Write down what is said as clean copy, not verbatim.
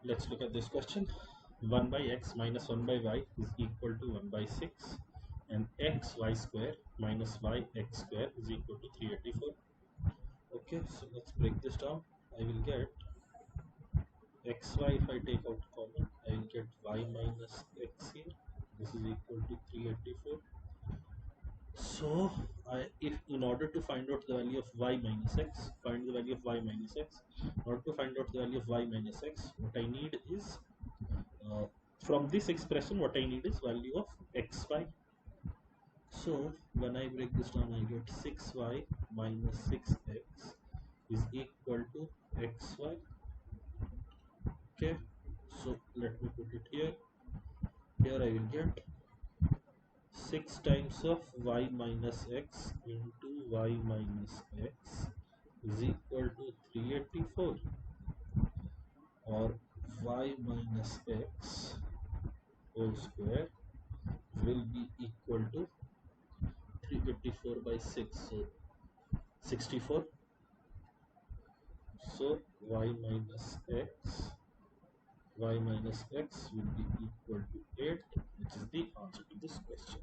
Let's look at this question. 1 by x minus 1 by y is equal to 1 by 6, and x y square minus y x square is equal to 384. Okay, so let's break this down. I will get xy, if I take out common, I will get y minus x here. This is equal to 384. So, if in order to find out the value of y minus x, find the value of y minus x. In order to find out the value of y minus x, what I need is from this expression, what I need is value of xy. So when I break this down, I get 6y minus 6x is equal to xy. Okay, so let me put it here. Here I will get 6 times of y minus x into y minus x is equal to 384, or y minus x whole square will be equal to 384 by 6, so 64. So y minus x will be equal to 8, which is the answer to this question.